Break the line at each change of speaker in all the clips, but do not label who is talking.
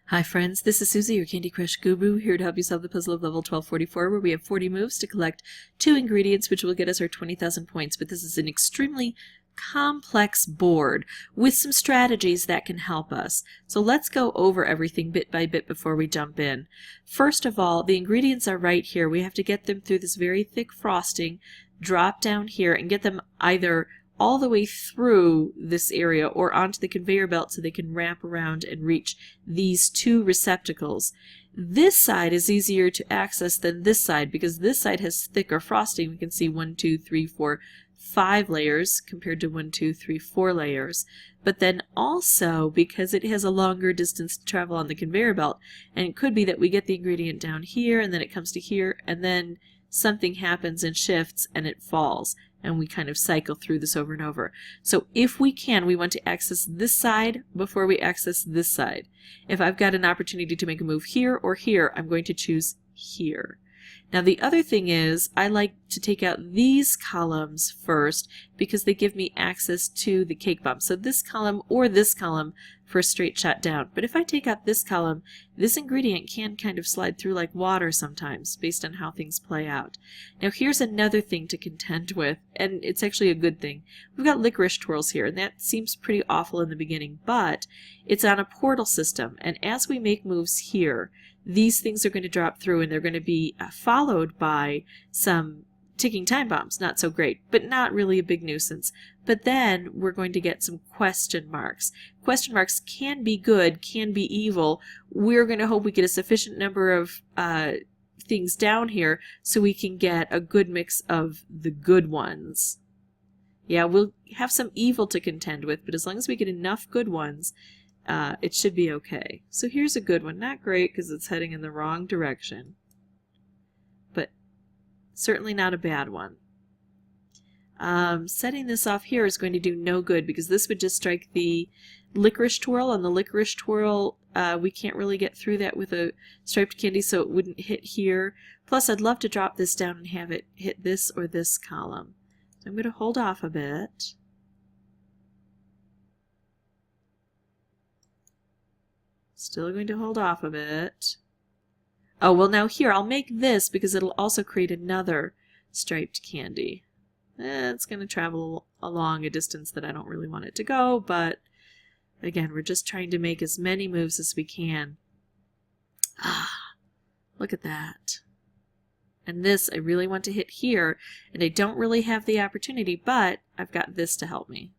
Hi friends, this is Susie, your Candy Crush guru, here to help you solve the puzzle of level 1244, where we have 40 moves to collect 2 ingredients which will get us our 20,000 points. But this is an extremely complex board with some strategies that can help us. So let's go over everything bit by bit before we jump in. First of all, the ingredients are right here. We have to get them through this very thick frosting, drop down here, and get them either all the way through this area or onto the conveyor belt so they can wrap around and reach these 2 receptacles. This side is easier to access than this side because this side has thicker frosting. We can see 1, 2, 3, 4, 5 layers compared to 1, 2, 3, 4 layers. But then also because it has a longer distance to travel on the conveyor belt, and it could be that we get the ingredient down here and then it comes to here and then something happens and shifts and it falls. And we kind of cycle through this over and over. So if we can, we want to access this side before we access this side. If I've got an opportunity to make a move here or here, I'm going to choose here. Now the other thing is, I like to take out these columns first because they give me access to the cake bomb. So this column or this column for a straight shot down. But if I take out this column, this ingredient can kind of slide through like water sometimes based on how things play out. Now here's another thing to contend with, and it's actually a good thing. We've got licorice twirls here, and that seems pretty awful in the beginning, but it's on a portal system, and as we make moves here, these things are going to drop through and they're going to be followed by some ticking time bombs. Not so great, but not really a big nuisance. But then we're going to get some question marks. Question marks can be good, can be evil. We're going to hope we get a sufficient number of things down here so we can get a good mix of the good ones. Yeah, we'll have some evil to contend with, but as long as we get enough good ones, it should be okay. So here's a good one. Not great because it's heading in the wrong direction, but certainly not a bad one. Setting this off here is going to do no good because this would just strike the licorice twirl, and the licorice twirl, we can't really get through that with a striped candy, so it wouldn't hit here. Plus, I'd love to drop this down and have it hit this or this column. So I'm going to hold off a bit. Still going to hold off a bit. Oh, well now here, I'll make this because it'll also create another striped candy. It's going to travel along a distance that I don't really want it to go, but again, we're just trying to make as many moves as we can. Look at that. And this I really want to hit here, and I don't really have the opportunity, but I've got this to help me.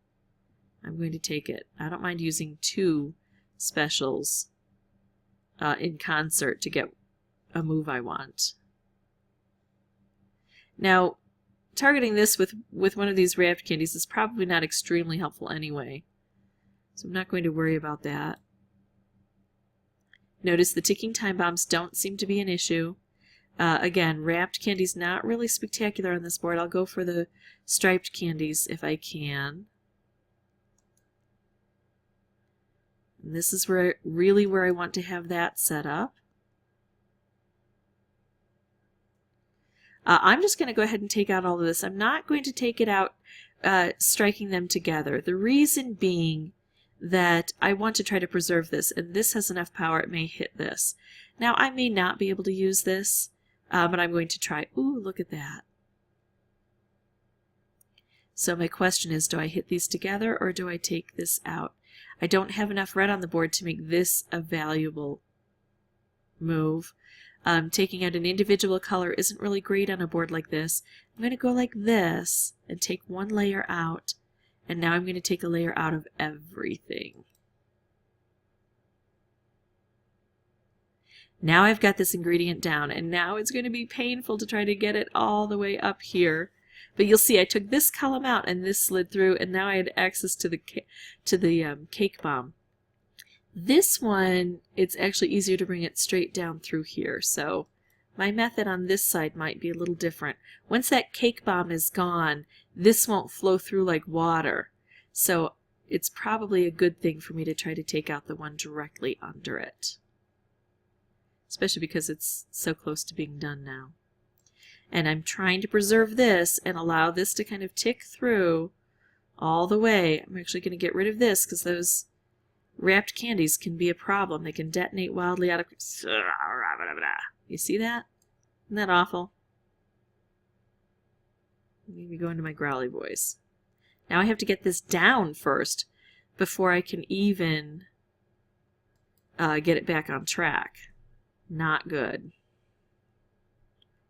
I'm going to take it. I don't mind using 2 specials in concert to get a move I want. Now, targeting this with one of these wrapped candies is probably not extremely helpful anyway, so I'm not going to worry about that. Notice the ticking time bombs don't seem to be an issue. Again, wrapped candy's not really spectacular on this board. I'll go for the striped candies if I can. And this is really where I want to have that set up. I'm just going to go ahead and take out all of this. I'm not going to take it out striking them together. The reason being that I want to try to preserve this, and this has enough power it may hit this. Now I may not be able to use this, but I'm going to try. Ooh, look at that. So my question is, do I hit these together or do I take this out? I don't have enough red on the board to make this a valuable move. Taking out an individual color isn't really great on a board like this. I'm going to go like this and take 1 layer out, and now I'm going to take a layer out of everything. Now I've got this ingredient down, and now it's going to be painful to try to get it all the way up here. But you'll see I took this column out and this slid through, and now I had access to the cake bomb. This one, it's actually easier to bring it straight down through here, so my method on this side might be a little different. Once that cake bomb is gone, this won't flow through like water, so it's probably a good thing for me to try to take out the one directly under it, especially because it's so close to being done now. And I'm trying to preserve this and allow this to kind of tick through all the way. I'm actually going to get rid of this because those Wrapped candies can be a problem. They can detonate wildly out of... You see that? Isn't that awful? Maybe go into my growly voice. Now I have to get this down first before I can even get it back on track. Not good.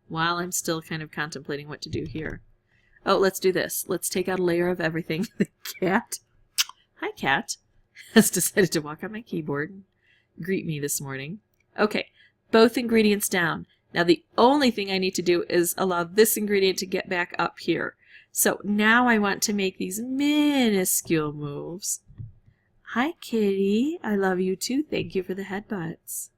While I'm still kind of contemplating what to do here. Oh, let's do this. Let's take out a layer of everything. The cat, hi cat, has decided to walk on my keyboard and greet me this morning. Okay, both ingredients down. Now the only thing I need to do is allow this ingredient to get back up here. So now I want to make these minuscule moves. Hi kitty, I love you too. Thank you for the headbutts.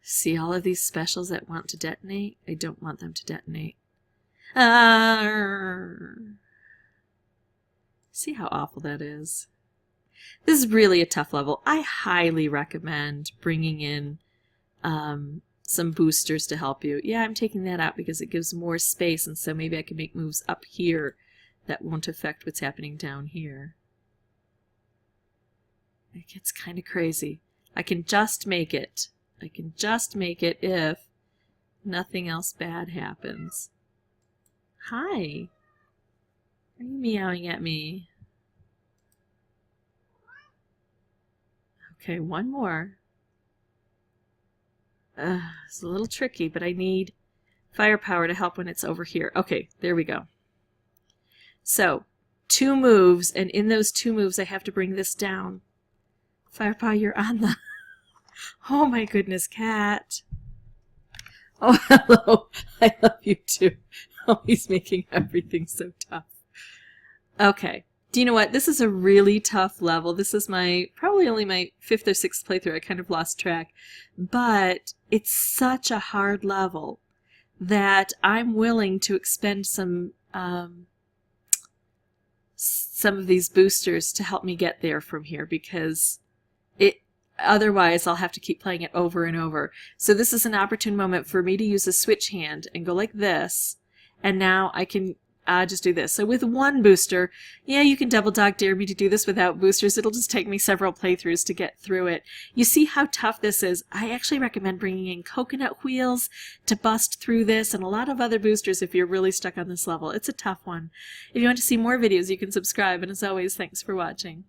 See all of these specials that want to detonate? I don't want them to detonate. See how awful that is? This is really a tough level. I highly recommend bringing in some boosters to help you. Yeah, I'm taking that out because it gives more space, and so maybe I can make moves up here that won't affect what's happening down here. It gets kind of crazy. I can just make it. I can just make it if nothing else bad happens. Hi. Are you meowing at me? Okay, one more. It's a little tricky, but I need firepower to help when it's over here. Okay, there we go. So, 2 moves, and in those 2 moves I have to bring this down. Firepower, you're on the... Oh my goodness, cat. Oh, hello. I love you too. Oh, he's making everything so tough. Okay. Do you know what? This is a really tough level. This is probably only my 5th or 6th playthrough. I kind of lost track. But it's such a hard level that I'm willing to expend some of these boosters to help me get there from here, because otherwise I'll have to keep playing it over and over. So this is an opportune moment for me to use a switch hand and go like this, and now I can just do this. So with 1 booster, yeah, you can double dog dare me to do this without boosters. It'll just take me several playthroughs to get through it. You see how tough this is? I actually recommend bringing in coconut wheels to bust through this, and a lot of other boosters if you're really stuck on this level. It's a tough one. If you want to see more videos, you can subscribe, and as always, thanks for watching.